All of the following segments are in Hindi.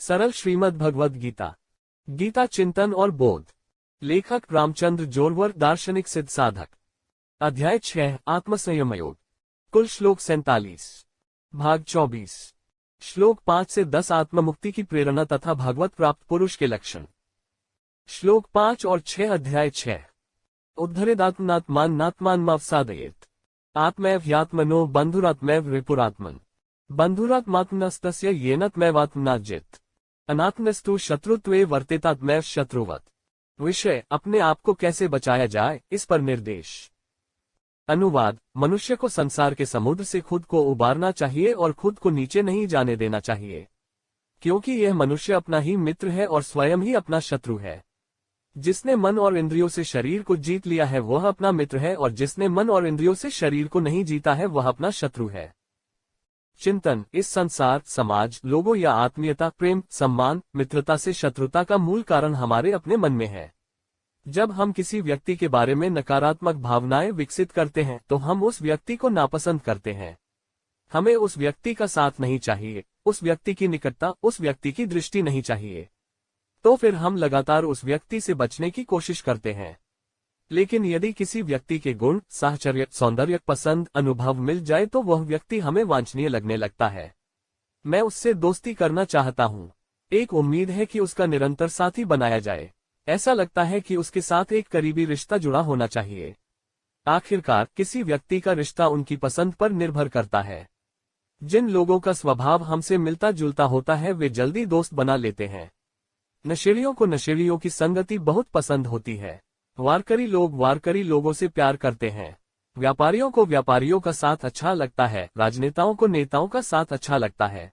सरल श्रीमद् भगवद गीता। गीता चिंतन और बोध। लेखक रामचंद्र जोरवर, दार्शनिक सिद्ध साधक। अध्याय 6, आत्मसंयम योग। कुल श्लोक 47। भाग 24। श्लोक 5 से 10, आत्ममुक्ति की प्रेरणा तथा भागवत प्राप्त पुरुष के लक्षण। श्लोक 5 और 6, अध्याय 6। उद्धरेदात्मनात्मान्नात्मानमवसादयेत्। आत्मैव ह्यात्मनो बन्धुरात्मैव रिपुरात्मन्। बन्धुरात्मात्मनस्तस्य येनात्मैवात्मनाजित्। अनात्मस्तु शत्रुत्वे वर्तेतात्मैव शत्रुवत्। विषय, अपने आप को कैसे बचाया जाए, इस पर निर्देश। अनुवाद, मनुष्य को संसार के समुद्र से खुद को उबारना चाहिए और खुद को नीचे नहीं जाने देना चाहिए, क्योंकि यह मनुष्य अपना ही मित्र है और स्वयं ही अपना शत्रु है। जिसने मन और इंद्रियों से शरीर को जीत लिया है वह अपना मित्र है, और जिसने मन और इंद्रियों से शरीर को नहीं जीता है वह अपना शत्रु है। चिंतन। इस संसार, समाज, लोगों या आत्मीयता, प्रेम, सम्मान, मित्रता से शत्रुता का मूल कारण हमारे अपने मन में है। जब हम किसी व्यक्ति के बारे में नकारात्मक भावनाएं विकसित करते हैं तो हम उस व्यक्ति को नापसंद करते हैं। हमें उस व्यक्ति का साथ नहीं चाहिए, उस व्यक्ति की निकटता, उस व्यक्ति की दृष्टि नहीं चाहिए। तो फिर हम लगातार उस व्यक्ति से बचने की कोशिश करते हैं। लेकिन यदि किसी व्यक्ति के गुण, साहचर्य, सौंदर्य, पसंद, अनुभव मिल जाए तो वह व्यक्ति हमें वांछनीय लगने लगता है। मैं उससे दोस्ती करना चाहता हूँ। एक उम्मीद है कि उसका निरंतर साथी बनाया जाए। ऐसा लगता है कि उसके साथ एक करीबी रिश्ता जुड़ा होना चाहिए। आखिरकार किसी व्यक्ति का रिश्ता उनकी पसंद पर निर्भर करता है। जिन लोगों का स्वभाव हमसे मिलता जुलता होता है वे जल्दी दोस्त बना लेते हैं। नशेड़ियों को नशेड़ियों की संगति बहुत पसंद होती है। वारकरी लोग वारकरी लोगों से प्यार करते हैं। व्यापारियों को व्यापारियों का साथ अच्छा लगता है, राजनेताओं को नेताओं का साथ अच्छा लगता है।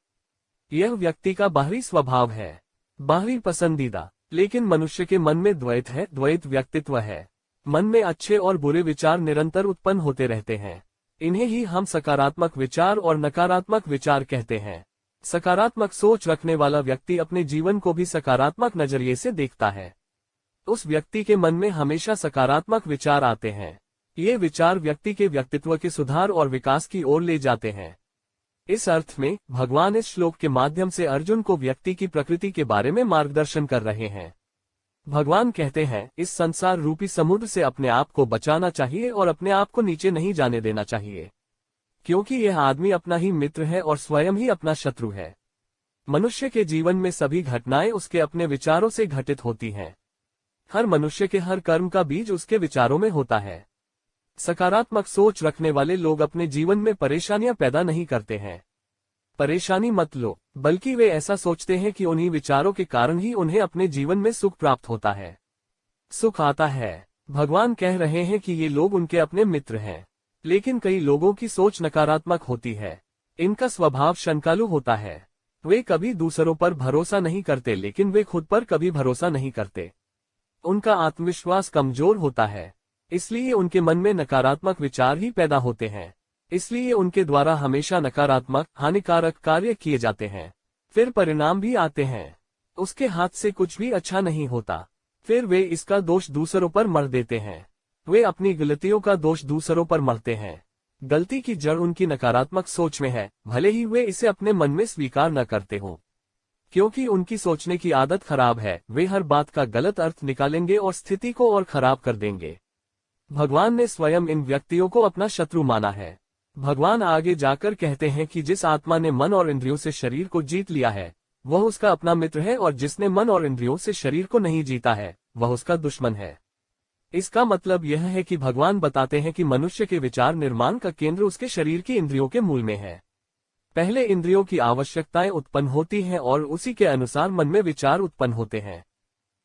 यह व्यक्ति का बाहरी स्वभाव है, बाहरी पसंदीदा। लेकिन मनुष्य के मन में द्वैत है, द्वैत व्यक्तित्व है। मन में अच्छे और बुरे विचार निरंतर उत्पन्न होते रहते हैं। इन्हें ही हम सकारात्मक विचार और नकारात्मक विचार कहते हैं। सकारात्मक सोच रखने वाला व्यक्ति अपने जीवन को भी सकारात्मक नजरिए से देखता है। उस व्यक्ति के मन में हमेशा सकारात्मक विचार आते हैं। ये विचार व्यक्ति के व्यक्तित्व के सुधार और विकास की ओर ले जाते हैं। इस अर्थ में भगवान इस श्लोक के माध्यम से अर्जुन को व्यक्ति की प्रकृति के बारे में मार्गदर्शन कर रहे हैं। भगवान कहते हैं, इस संसार रूपी समुद्र से अपने आप को बचाना चाहिए और अपने आप को नीचे नहीं जाने देना चाहिए, क्योंकि यह आदमी अपना ही मित्र है और स्वयं ही अपना शत्रु है। मनुष्य के जीवन में सभी घटनाएं उसके अपने विचारों से घटित होती हैं। हर मनुष्य के हर कर्म का बीज उसके विचारों में होता है। सकारात्मक सोच रखने वाले लोग अपने जीवन में परेशानियां पैदा नहीं करते हैं। परेशानी मत लो, बल्कि वे ऐसा सोचते हैं कि उन्हीं विचारों के कारण ही उन्हें अपने जीवन में सुख प्राप्त होता है, सुख आता है। भगवान कह रहे हैं कि ये लोग उनके अपने मित्र हैं। लेकिन कई लोगों की सोच नकारात्मक होती है। इनका स्वभाव शंकालु होता है। वे कभी दूसरों पर भरोसा नहीं करते, लेकिन वे खुद पर कभी भरोसा नहीं करते। उनका आत्मविश्वास कमजोर होता है, इसलिए उनके मन में नकारात्मक विचार ही पैदा होते हैं। इसलिए उनके द्वारा हमेशा नकारात्मक, हानिकारक कार्य किए जाते हैं। फिर परिणाम भी आते हैं। उसके हाथ से कुछ भी अच्छा नहीं होता। फिर वे इसका दोष दूसरों पर मढ़ देते हैं। वे अपनी गलतियों का दोष दूसरों पर मढ़ते हैं। गलती की जड़ उनकी नकारात्मक सोच में है, भले ही वे इसे अपने मन में स्वीकार न करते हों। क्योंकि उनकी सोचने की आदत खराब है, वे हर बात का गलत अर्थ निकालेंगे और स्थिति को और खराब कर देंगे। भगवान ने स्वयं इन व्यक्तियों को अपना शत्रु माना है। भगवान आगे जाकर कहते हैं कि जिस आत्मा ने मन और इंद्रियों से शरीर को जीत लिया है वह उसका अपना मित्र है, और जिसने मन और इंद्रियों से शरीर को नहीं जीता है वह उसका दुश्मन है। इसका मतलब यह है कि भगवान बताते हैं कि मनुष्य के विचार निर्माण का केंद्र उसके शरीर की इंद्रियों के मूल में है। पहले इंद्रियों की आवश्यकताएं उत्पन्न होती हैं और उसी के अनुसार मन में विचार उत्पन्न होते हैं।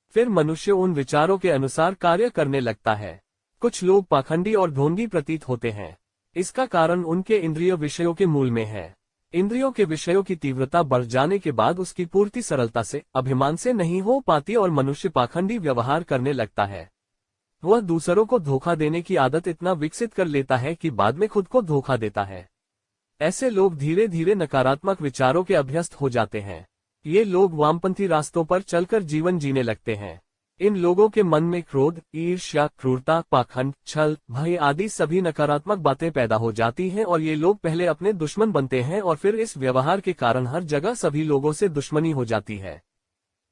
फिर मनुष्य उन विचारों के अनुसार कार्य करने लगता है। कुछ लोग पाखंडी और ढोंगी प्रतीत होते हैं। इसका कारण उनके इंद्रिय विषयों के मूल में है। इंद्रियों के विषयों की तीव्रता बढ़ जाने के बाद उसकी पूर्ति सरलता से, अभिमान से नहीं हो पाती और मनुष्य पाखंडी व्यवहार करने लगता है। वह दूसरों को धोखा देने की आदत इतना विकसित कर लेता है कि बाद में खुद को धोखा देता है। ऐसे लोग धीरे धीरे नकारात्मक विचारों के अभ्यस्त हो जाते हैं। ये लोग वामपंथी रास्तों पर चलकर जीवन जीने लगते हैं। इन लोगों के मन में क्रोध, ईर्ष्या, क्रूरता, पाखंड, छल, भय आदि सभी नकारात्मक बातें पैदा हो जाती हैं और ये लोग पहले अपने दुश्मन बनते हैं और फिर इस व्यवहार के कारण हर जगह सभी लोगों से दुश्मनी हो जाती है।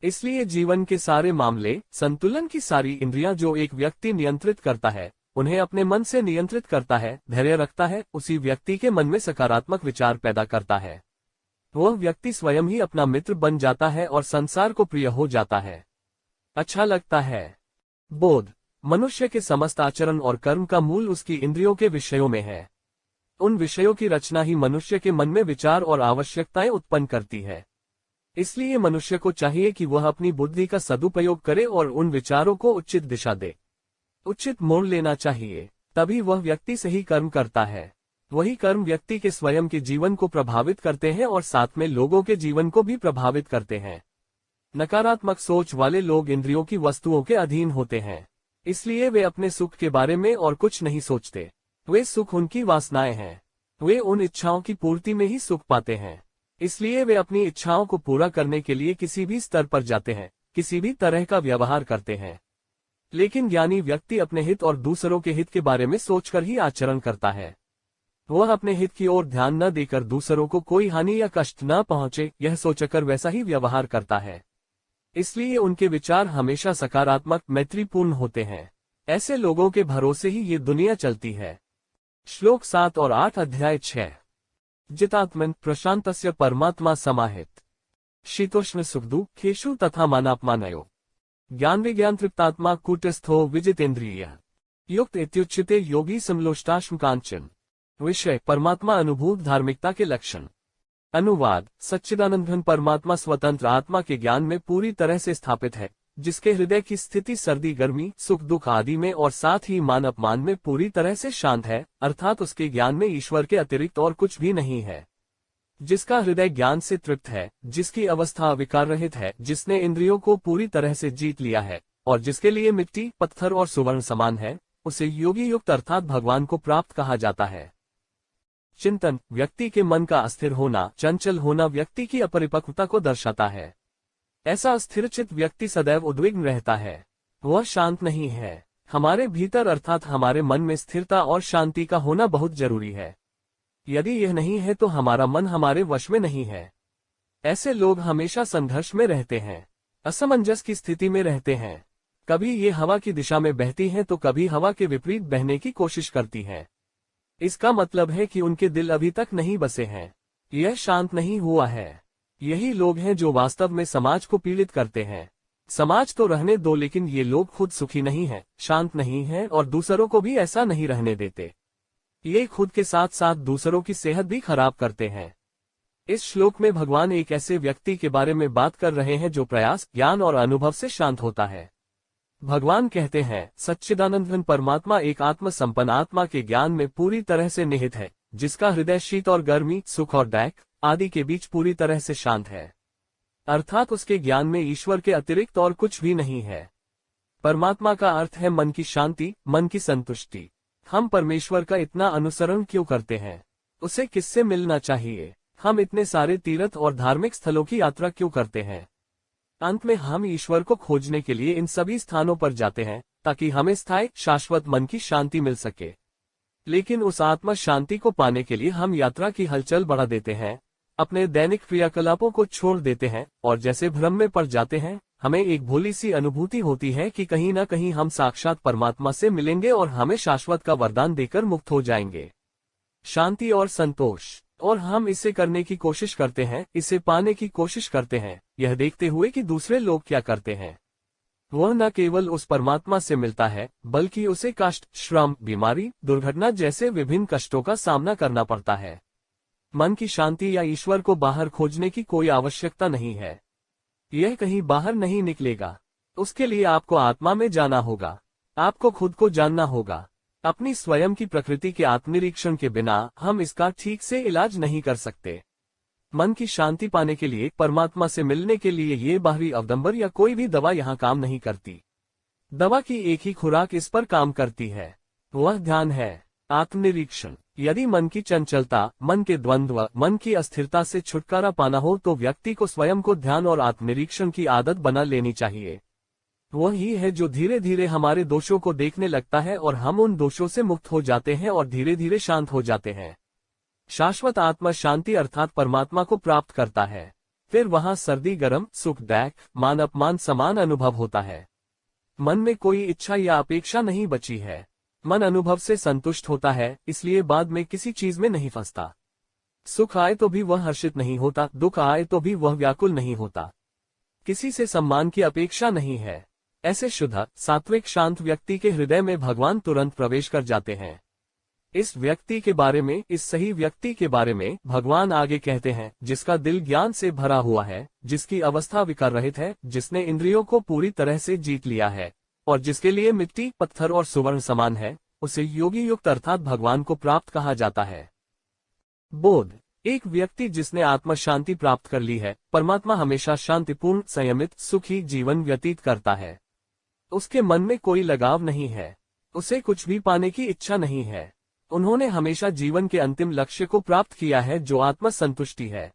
इसलिए जीवन के सारे मामले, संतुलन की सारी इंद्रियां जो एक व्यक्ति नियंत्रित करता है, उन्हें अपने मन से नियंत्रित करता है, धैर्य रखता है, उसी व्यक्ति के मन में सकारात्मक विचार पैदा करता है। वह व्यक्ति स्वयं ही अपना मित्र बन जाता है और संसार को प्रिय हो जाता है, अच्छा लगता है। बोध। मनुष्य के समस्त आचरण और कर्म का मूल उसकी इंद्रियों के विषयों में है। उन विषयों की रचना ही मनुष्य के मन में विचार और आवश्यकताएं उत्पन्न करती है। इसलिए मनुष्य को चाहिए कि वह अपनी बुद्धि का सदुपयोग करे और उन विचारों को उचित दिशा दे, उचित मोड़ लेना चाहिए, तभी वह व्यक्ति सही कर्म करता है। वही कर्म व्यक्ति के स्वयं के जीवन को प्रभावित करते हैं और साथ में लोगों के जीवन को भी प्रभावित करते हैं। नकारात्मक सोच वाले लोग इंद्रियों की वस्तुओं के अधीन होते हैं, इसलिए वे अपने सुख के बारे में और कुछ नहीं सोचते। वे सुख उनकी वासनाएं हैं, वे उन इच्छाओं की पूर्ति में ही सुख पाते हैं। इसलिए वे अपनी इच्छाओं को पूरा करने के लिए किसी भी स्तर पर जाते हैं, किसी भी तरह का व्यवहार करते हैं। लेकिन ज्ञानी व्यक्ति अपने हित और दूसरों के हित के बारे में सोचकर ही आचरण करता है। वह अपने हित की ओर ध्यान न देकर दूसरों को कोई हानि या कष्ट न पहुंचे, यह सोचकर वैसा ही व्यवहार करता है। इसलिए उनके विचार हमेशा सकारात्मक, मैत्रीपूर्ण होते हैं। ऐसे लोगों के भरोसे ही ये दुनिया चलती है। श्लोक 7 और 8 अध्याय 6। जितात्मन प्रशांतस्य परमात्मा समाहित। शीतोष्ण सुख दुःखेषु तथा मानापमानयो। ज्ञान विज्ञान तृप्तात्मा कूटस्थो विजितेन्द्रिय। युक्त इत्युच्यते योगी समलोष्टाश्म कांचन। विषय परमात्मा अनुभूत धार्मिकता के लक्षण। अनुवाद। सच्चिदानंद घन परमात्मा स्वतंत्र आत्मा के ज्ञान में पूरी तरह से स्थापित है, जिसके हृदय की स्थिति सर्दी गर्मी, सुख दुख आदि में और साथ ही मान अपमान में पूरी तरह से शांत है, अर्थात उसके ज्ञान में ईश्वर के अतिरिक्त और कुछ भी नहीं है। जिसका हृदय ज्ञान से तृप्त है, जिसकी अवस्था विकार रहित है, जिसने इंद्रियों को पूरी तरह से जीत लिया है और जिसके लिए मिट्टी, पत्थर और सुवर्ण समान है, उसे योगी युक्त अर्थात भगवान को प्राप्त कहा जाता है। चिंतन। व्यक्ति के मन का अस्थिर होना, चंचल होना व्यक्ति की अपरिपक्वता को दर्शाता है। ऐसा स्थिरचित व्यक्ति सदैव उद्विग्न रहता है, वह शांत नहीं है। हमारे भीतर अर्थात हमारे मन में स्थिरता और शांति का होना बहुत जरूरी है। यदि यह नहीं है तो हमारा मन हमारे वश में नहीं है। ऐसे लोग हमेशा संघर्ष में रहते हैं, असमंजस की स्थिति में रहते हैं। कभी ये हवा की दिशा में बहती हैं तो कभी हवा के विपरीत बहने की कोशिश करती हैं। इसका मतलब है कि उनके दिल अभी तक नहीं बसे हैं, यह शांत नहीं हुआ है। यही लोग हैं जो वास्तव में समाज को पीड़ित करते हैं। समाज तो रहने दो, लेकिन ये लोग खुद सुखी नहीं हैं, शांत नहीं हैं और दूसरों को भी ऐसा नहीं रहने देते। ये खुद के साथ साथ दूसरों की सेहत भी खराब करते हैं। इस श्लोक में भगवान एक ऐसे व्यक्ति के बारे में बात कर रहे हैं जो प्रयास, ज्ञान और अनुभव से शांत होता है। भगवान कहते हैं, सच्चिदानंद घन परमात्मा एक आत्म संपन्न आत्मा के ज्ञान में पूरी तरह से निहित है, जिसका हृदय शीत और गर्मी, सुख और दैख आदि के बीच पूरी तरह से शांत है। अर्थात उसके ज्ञान में ईश्वर के अतिरिक्त और कुछ भी नहीं है। परमात्मा का अर्थ है मन की शांति, मन की संतुष्टि। हम परमेश्वर का इतना अनुसरण क्यों करते हैं? उसे किससे मिलना चाहिए? हम इतने सारे तीर्थ और धार्मिक स्थलों की यात्रा क्यों करते हैं? अंत में हम ईश्वर को खोजने के लिए इन सभी स्थानों पर जाते हैं, ताकि हमें स्थायी, शाश्वत मन की शांति मिल सके। लेकिन उस आत्मा शांति को पाने के लिए हम यात्रा की हलचल बढ़ा देते हैं, अपने दैनिक क्रियाकलापों को छोड़ देते हैं और जैसे भ्रम में पड़ जाते हैं। हमें एक भोली सी अनुभूति होती है कि कहीं न कहीं हम साक्षात परमात्मा से मिलेंगे और हमें शाश्वत का वरदान देकर मुक्त हो जाएंगे, शांति और संतोष। और हम इसे करने की कोशिश करते हैं, इसे पाने की कोशिश करते हैं, यह देखते हुए कि दूसरे लोग क्या करते हैं। वह न केवल उस परमात्मा से मिलता है, बल्कि उसे कष्ट, श्रम, बीमारी, दुर्घटना जैसे विभिन्न कष्टों का सामना करना पड़ता है। मन की शांति या ईश्वर को बाहर खोजने की कोई आवश्यकता नहीं है, यह कहीं बाहर नहीं निकलेगा। उसके लिए आपको आत्मा में जाना होगा, आपको खुद को जानना होगा। अपनी स्वयं की प्रकृति के आत्मनिरीक्षण के बिना हम इसका ठीक से इलाज नहीं कर सकते। मन की शांति पाने के लिए, परमात्मा से मिलने के लिए ये बाहरी अवदंबर या कोई भी दवा यहाँ काम नहीं करती। दवा की एक ही खुराक इस पर काम करती है, वह ध्यान है, आत्मनिरीक्षण। यदि मन की चंचलता, मन के द्वंद्व, मन की अस्थिरता से छुटकारा पाना हो तो व्यक्ति को स्वयं को ध्यान और आत्मनिरीक्षण की आदत बना लेनी चाहिए। वही है जो धीरे धीरे हमारे दोषों को देखने लगता है और हम उन दोषों से मुक्त हो जाते हैं और धीरे धीरे शांत हो जाते हैं। शाश्वत आत्मा शांति अर्थात परमात्मा को प्राप्त करता है। फिर वहां सर्दी गर्म सुख दुख मान अपमान समान अनुभव होता है। मन में कोई इच्छा या अपेक्षा नहीं बची है। मन अनुभव से संतुष्ट होता है, इसलिए बाद में किसी चीज में नहीं फंसता। सुख आए तो भी वह हर्षित नहीं होता, दुख आए तो भी वह व्याकुल नहीं होता। किसी से सम्मान की अपेक्षा नहीं है। ऐसे शुद्ध सात्विक शांत व्यक्ति के हृदय में भगवान तुरंत प्रवेश कर जाते हैं। इस व्यक्ति के बारे में, इस सही व्यक्ति के बारे में भगवान आगे कहते हैं, जिसका दिल ज्ञान से भरा हुआ है, जिसकी अवस्था विकार रहित है, जिसने इंद्रियों को पूरी तरह से जीत लिया है और जिसके लिए मिट्टी पत्थर और सुवर्ण समान है, उसे योगी युक्त अर्थात भगवान को प्राप्त कहा जाता है। बोध। एक व्यक्ति जिसने आत्म शांति प्राप्त कर ली है, परमात्मा हमेशा शांतिपूर्ण संयमित सुखी जीवन व्यतीत करता है। उसके मन में कोई लगाव नहीं है, उसे कुछ भी पाने की इच्छा नहीं है। उन्होंने हमेशा जीवन के अंतिम लक्ष्य को प्राप्त किया है, जो आत्म संतुष्टि है।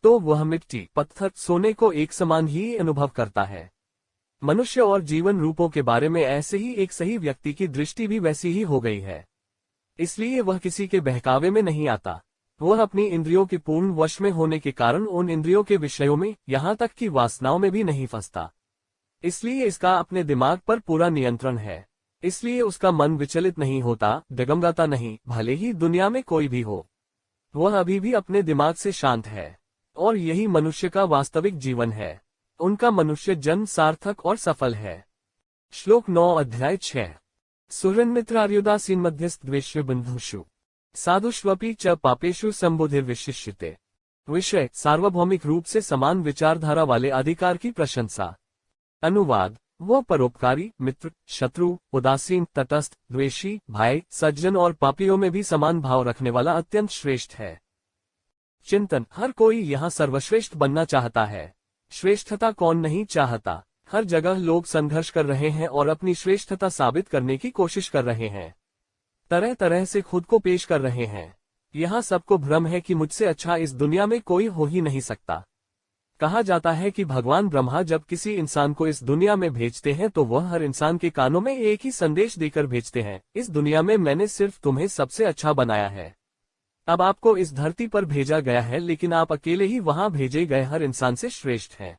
तो वह मिट्टी पत्थर सोने को एक समान ही अनुभव करता है। मनुष्य और जीवन रूपों के बारे में ऐसे ही एक सही व्यक्ति की दृष्टि भी वैसी ही हो गई है। इसलिए वह किसी के बहकावे में नहीं आता। वह अपनी इंद्रियों के पूर्ण वश में होने के कारण उन इंद्रियों के विषयों में, यहाँ तक कि वासनाओं में भी नहीं फंसता। इसलिए इसका अपने दिमाग पर पूरा नियंत्रण है। इसलिए उसका मन विचलित नहीं होता, डगमगाता नहीं, भले ही दुनिया में कोई भी हो। वह अभी भी अपने दिमाग से शांत है और यही मनुष्य का वास्तविक जीवन है। उनका मनुष्य जन्म सार्थक और सफल है। श्लोक 9 अध्याय 6। सुहृन्मित्रार्युदासीन मध्यस्थ द्वेष्य बंधुषु साधुष्वपि च पापेषु संबुधिर्विशिष्यते। विषय सार्वभौमिक रूप से समान विचारधारा वाले अधिकार की प्रशंसा। अनुवाद। वो परोपकारी मित्र शत्रु उदासीन तटस्थ द्वेषी भाई सज्जन और पापियों में भी समान भाव रखने वाला अत्यंत श्रेष्ठ है। चिंतन। हर कोई यहाँ सर्वश्रेष्ठ बनना चाहता है। श्रेष्ठता कौन नहीं चाहता। हर जगह लोग संघर्ष कर रहे हैं और अपनी श्रेष्ठता साबित करने की कोशिश कर रहे हैं। तरह तरह से खुद को पेश कर रहे हैं। यहाँ सबको भ्रम है कि मुझसे अच्छा इस दुनिया में कोई हो ही नहीं सकता। कहा जाता है कि भगवान ब्रह्मा जब किसी इंसान को इस दुनिया में भेजते हैं तो वह हर इंसान के कानों में एक ही संदेश देकर भेजते हैं, इस दुनिया में मैंने सिर्फ तुम्हें सबसे अच्छा बनाया है। अब आपको इस धरती पर भेजा गया है, लेकिन आप अकेले ही वहां भेजे गए हर इंसान से श्रेष्ठ हैं।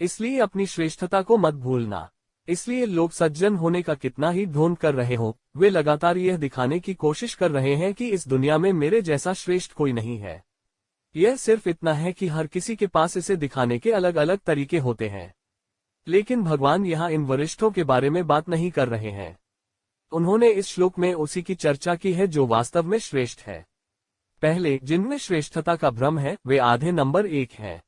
इसलिए अपनी श्रेष्ठता को मत भूलना। इसलिए लोग सज्जन होने का कितना ही ढूंढ कर रहे हो, वे लगातार यह दिखाने की कोशिश कर रहे हैं कि इस दुनिया में मेरे जैसा श्रेष्ठ कोई नहीं है। यह सिर्फ इतना है कि हर किसी के पास इसे दिखाने के अलग अलग तरीके होते हैं। लेकिन भगवान यहाँ इन वरिष्ठों के बारे में बात नहीं कर रहे हैं। उन्होंने इस श्लोक में उसी की चर्चा की है जो वास्तव में श्रेष्ठ है। पहले जिनमें श्रेष्ठता का भ्रम है वे आधे नंबर 1 हैं।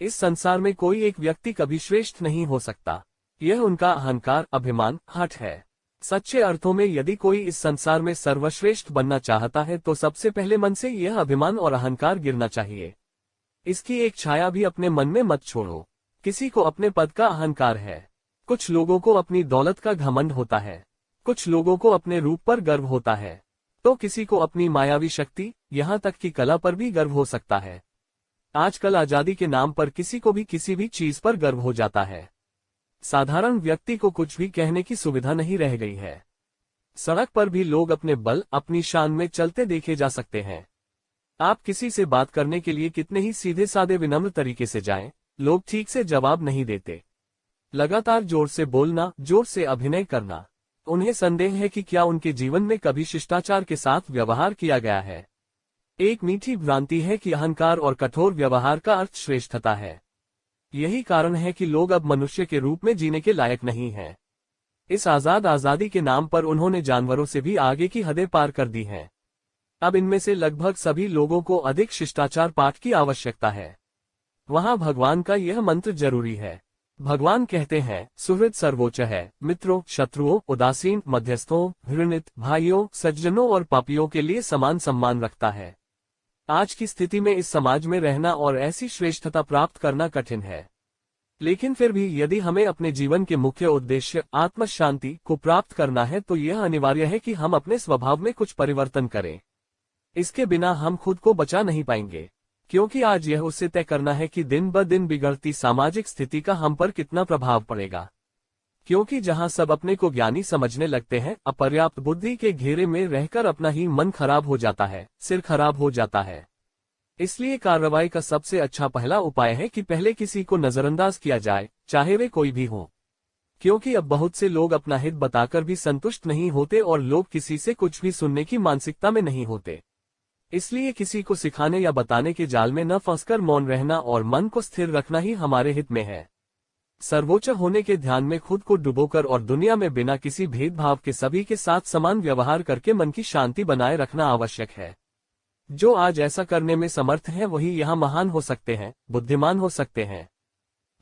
इस संसार में कोई एक व्यक्ति कभी श्रेष्ठ नहीं हो सकता। यह उनका अहंकार अभिमान हठ है। सच्चे अर्थों में यदि कोई इस संसार में सर्वश्रेष्ठ बनना चाहता है तो सबसे पहले मन से यह अभिमान और अहंकार गिरना चाहिए। इसकी एक छाया भी अपने मन में मत छोड़ो। किसी को अपने पद का अहंकार है, कुछ लोगों को अपनी दौलत का घमंड होता है, कुछ लोगों को अपने रूप पर गर्व होता है, तो किसी को अपनी मायावी शक्ति यहाँ तक कि कला पर भी गर्व हो सकता है। आजकल आजादी के नाम पर किसी को भी किसी भी चीज पर गर्व हो जाता है। साधारण व्यक्ति को कुछ भी कहने की सुविधा नहीं रह गई है। सड़क पर भी लोग अपने बल अपनी शान में चलते देखे जा सकते हैं। आप किसी से बात करने के लिए कितने ही सीधे साधे विनम्र तरीके से जाएं, लोग ठीक से जवाब नहीं देते। लगातार जोर से बोलना, जोर से अभिनय करना, उन्हें संदेह है कि क्या उनके जीवन में कभी शिष्टाचार के साथ व्यवहार किया गया है। एक मीठी भ्रांति है कि अहंकार और कठोर व्यवहार का अर्थ श्रेष्ठता है। यही कारण है कि लोग अब मनुष्य के रूप में जीने के लायक नहीं हैं। इस आजादी के नाम पर उन्होंने जानवरों से भी आगे की हदें पार कर दी हैं। अब इनमें से लगभग सभी लोगों को अधिक शिष्टाचार पाठ की आवश्यकता है। वहां भगवान का यह मंत्र जरूरी है। भगवान कहते हैं, सुहृद सर्वोच्च है, मित्रों शत्रुओं उदासीन मध्यस्थों घृणित भाइयों सज्जनों और पापियों के लिए समान सम्मान रखता है। आज की स्थिति में इस समाज में रहना और ऐसी श्रेष्ठता प्राप्त करना कठिन है। लेकिन फिर भी यदि हमें अपने जीवन के मुख्य उद्देश्य आत्म शांति को प्राप्त करना है तो यह अनिवार्य है कि हम अपने स्वभाव में कुछ परिवर्तन करें। इसके बिना हम खुद को बचा नहीं पाएंगे, क्योंकि आज यह उससे तय करना है कि दिन ब दिन बिगड़ती सामाजिक स्थिति का हम पर कितना प्रभाव पड़ेगा। क्योंकि जहां सब अपने को ज्ञानी समझने लगते हैं, अपर्याप्त बुद्धि के घेरे में रहकर अपना ही मन खराब हो जाता है, सिर खराब हो जाता है। इसलिए कार्रवाई का सबसे अच्छा पहला उपाय है कि पहले किसी को नजरअंदाज किया जाए, चाहे वे कोई भी हो। क्योंकि अब बहुत से लोग अपना हित बताकर भी संतुष्ट नहीं होते और लोग किसी से कुछ भी सुनने की मानसिकता में नहीं होते। इसलिए किसी को सिखाने या बताने के जाल में न फंसकर मौन रहना और मन को स्थिर रखना ही हमारे हित में है। सर्वोच्च होने के ध्यान में खुद को डुबोकर और दुनिया में बिना किसी भेदभाव के सभी के साथ समान व्यवहार करके मन की शांति बनाए रखना आवश्यक है। जो आज ऐसा करने में समर्थ हैं वही यहाँ महान हो सकते हैं, बुद्धिमान हो सकते हैं।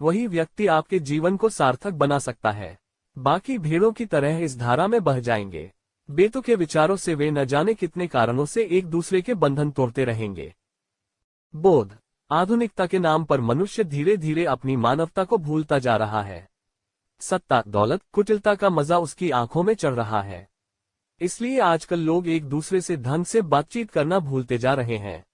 वही व्यक्ति आपके जीवन को सार्थक बना सकता है। बाकी भेड़ों की तरह इस धारा में बह जाएंगे। बेतुके विचारों से वे न जाने कितने कारणों से एक दूसरे के बंधन तोड़ते रहेंगे। बोध। आधुनिकता के नाम पर मनुष्य धीरे धीरे अपनी मानवता को भूलता जा रहा है। सत्ता, दौलत, कुटिलता का मजा उसकी आंखों में चढ़ रहा है। इसलिए आजकल लोग एक दूसरे से ढंग से बातचीत करना भूलते जा रहे हैं।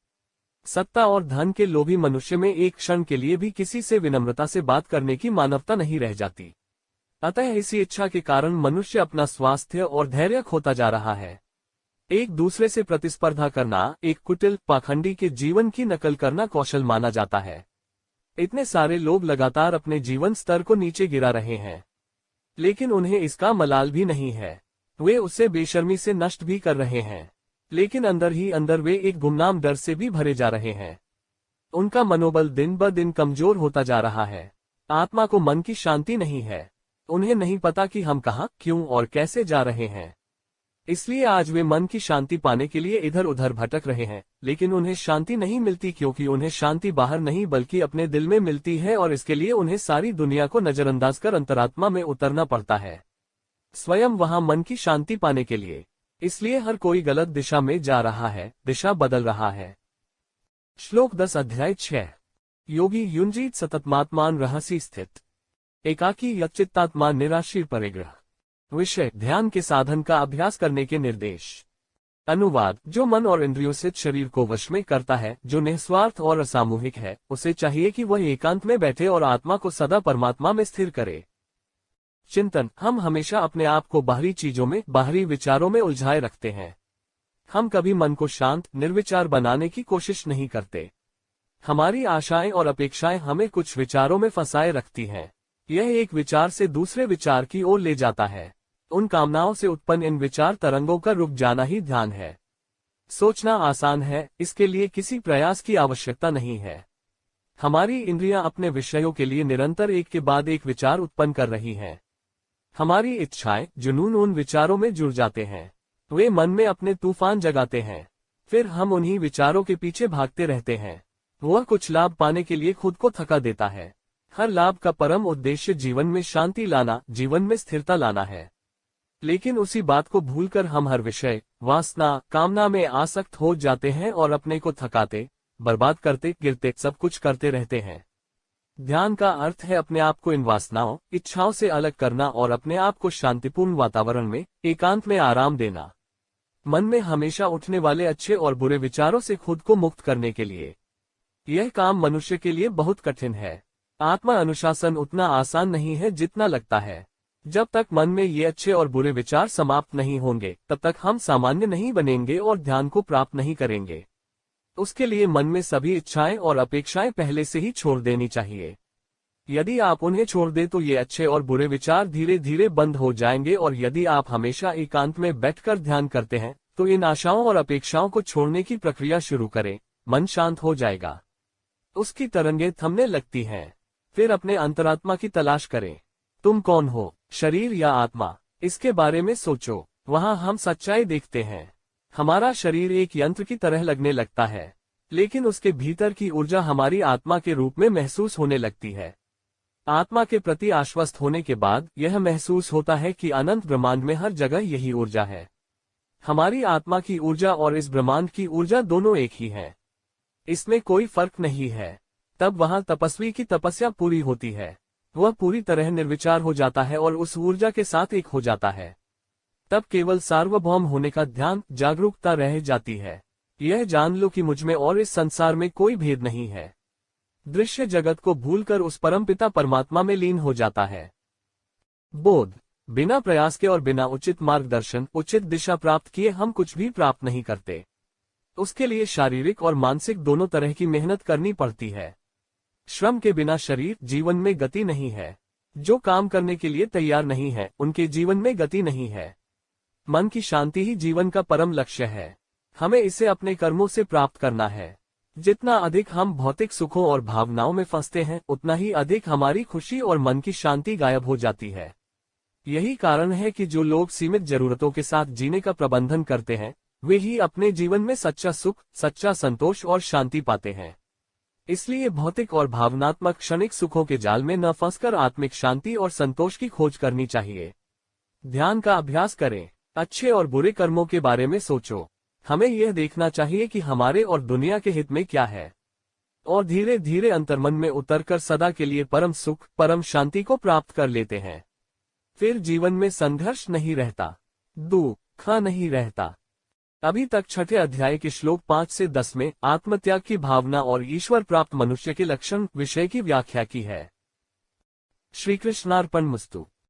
सत्ता और धन के लोभी मनुष्य में एक क्षण के लिए भी किसी से विनम्रता से बात करने की मानवता नहीं रह जाती। अतः इसी इच्छा के कारण मनुष्य अपना स्वास्थ्य और धैर्य खोता जा रहा है। एक दूसरे से प्रतिस्पर्धा करना एक कुटिल, पाखंडी के जीवन की नकल करना कौशल माना जाता है। इतने सारे लोग लगातार अपने जीवन स्तर को नीचे गिरा रहे हैं, लेकिन उन्हें इसका मलाल भी नहीं है। वे उसे बेशर्मी से नष्ट भी कर रहे हैं, लेकिन अंदर ही अंदर वे एक गुमनाम डर से भी भरे जा रहे हैं। उनका मनोबल दिन ब दिन कमजोर होता जा रहा है। आत्मा को मन की शांति नहीं है। उन्हें नहीं पता कि हम कहाँ, क्यों और कैसे जा रहे हैं। इसलिए आज वे मन की शांति पाने के लिए इधर उधर भटक रहे हैं, लेकिन उन्हें शांति नहीं मिलती, क्योंकि उन्हें शांति बाहर नहीं बल्कि अपने दिल में मिलती है, और इसके लिए उन्हें सारी दुनिया को नजरअंदाज कर अंतरात्मा में उतरना पड़ता है, स्वयं वहां मन की शांति पाने के लिए। इसलिए हर कोई गलत दिशा में जा रहा है, दिशा बदल रहा है। श्लोक 10 अध्याय 6। योगी युंजीत सततमात्मान रहसी स्थित एकाकी यच्चित्तात्मा निराशीर परिग्रह। विषय, ध्यान के साधन का अभ्यास करने के निर्देश। अनुवाद, जो मन और इंद्रियों से शरीर को वश में करता है, जो निस्वार्थ और असामूहिक है, उसे चाहिए कि वह एकांत में बैठे और आत्मा को सदा परमात्मा में स्थिर करे। चिंतन, हम हमेशा अपने आप को बाहरी चीजों में, बाहरी विचारों में उलझाए रखते हैं। हम कभी मन को शांत, निर्विचार बनाने की कोशिश नहीं करते। हमारी आशाएं और अपेक्षाएं हमें कुछ विचारों में फंसाए रखती हैं। यह एक विचार से दूसरे विचार की ओर ले जाता है। उन कामनाओं से उत्पन्न इन विचार तरंगों का रुक जाना ही ध्यान है। सोचना आसान है, इसके लिए किसी प्रयास की आवश्यकता नहीं है। हमारी इंद्रियां अपने विषयों के लिए निरंतर एक के बाद एक विचार उत्पन्न कर रही हैं। हमारी इच्छाएं, जुनून उन विचारों में जुड़ जाते हैं। वे मन में अपने तूफान जगाते हैं। फिर हम उन्हीं विचारों के पीछे भागते रहते हैं। वह कुछ लाभ पाने के लिए खुद को थका देता है। हर लाभ का परम उद्देश्य जीवन में शांति लाना, जीवन में स्थिरता लाना है। लेकिन उसी बात को भूलकर हम हर विषय, वासना, कामना में आसक्त हो जाते हैं और अपने को थकाते, बर्बाद करते, गिरते, सब कुछ करते रहते हैं। ध्यान का अर्थ है अपने आप को इन वासनाओं, इच्छाओं से अलग करना और अपने आप को शांतिपूर्ण वातावरण में, एकांत में आराम देना। मन में हमेशा उठने वाले अच्छे और बुरे विचारों से खुद को मुक्त करने के लिए। यह काम मनुष्य के लिए बहुत कठिन है। आत्मा अनुशासन उतना आसान नहीं है जितना लगता है। जब तक मन में ये अच्छे और बुरे विचार समाप्त नहीं होंगे, तब तक हम सामान्य नहीं बनेंगे और ध्यान को प्राप्त नहीं करेंगे। उसके लिए मन में सभी इच्छाएं और अपेक्षाएं पहले से ही छोड़ देनी चाहिए। यदि आप उन्हें छोड़ दें तो ये अच्छे और बुरे विचार धीरे धीरे बंद हो जाएंगे, और यदि आप हमेशा एकांत में बैठकर ध्यान करते हैं, तो इन आशाओं और अपेक्षाओं को छोड़ने की प्रक्रिया शुरू करें। मन शांत हो जाएगा। उसकी तरंगें थमने लगती हैं। फिर अपने अंतरात्मा की तलाश करें। तुम कौन हो, शरीर या आत्मा? इसके बारे में सोचो। वहां हम सच्चाई देखते हैं। हमारा शरीर एक यंत्र की तरह लगने लगता है, लेकिन उसके भीतर की ऊर्जा हमारी आत्मा के रूप में महसूस होने लगती है। आत्मा के प्रति आश्वस्त होने के बाद यह महसूस होता है कि अनंत ब्रह्मांड में हर जगह यही ऊर्जा है। हमारी आत्मा की ऊर्जा और इस ब्रह्मांड की ऊर्जा दोनों एक ही है। इसमें कोई फर्क नहीं है। तब वहां तपस्वी की तपस्या पूरी होती है। वह पूरी तरह निर्विचार हो जाता है और उस ऊर्जा के साथ एक हो जाता है। तब केवल सार्वभौम होने का ध्यान, जागरूकता रह जाती है। यह जान लो कि मुझमें और इस संसार में कोई भेद नहीं है। दृश्य जगत को भूलकर उस परमपिता परमात्मा में लीन हो जाता है। बोध। बिना प्रयास के और बिना उचित मार्गदर्शन, उचित दिशा प्राप्त किए हम कुछ भी प्राप्त नहीं करते। उसके लिए शारीरिक और मानसिक दोनों तरह की मेहनत करनी पड़ती है। श्रम के बिना शरीर जीवन में गति नहीं है। जो काम करने के लिए तैयार नहीं है, उनके जीवन में गति नहीं है। मन की शांति ही जीवन का परम लक्ष्य है। हमें इसे अपने कर्मों से प्राप्त करना है। जितना अधिक हम भौतिक सुखों और भावनाओं में फंसते हैं, उतना ही अधिक हमारी खुशी और मन की शांति गायब हो जाती है। यही कारण है कि जो लोग सीमित जरूरतों के साथ जीने का प्रबंधन करते हैं, वे ही अपने जीवन में सच्चा सुख, सच्चा संतोष और शांति पाते हैं। इसलिए भौतिक और भावनात्मक क्षणिक सुखों के जाल में न फंसकर आत्मिक शांति और संतोष की खोज करनी चाहिए। ध्यान का अभ्यास करें। अच्छे और बुरे कर्मों के बारे में सोचो। हमें यह देखना चाहिए कि हमारे और दुनिया के हित में क्या है, और धीरे धीरे अंतर्मन में उतरकर सदा के लिए परम सुख, परम शांति को प्राप्त कर लेते हैं। फिर जीवन में संघर्ष नहीं रहता, दुख नहीं रहता। अभी तक छठे अध्याय के श्लोक 5 से 10 में आत्मत्याग की भावना और ईश्वर प्राप्त मनुष्य के लक्षण विषय की व्याख्या की है। श्री कृष्णार्पणमस्तु।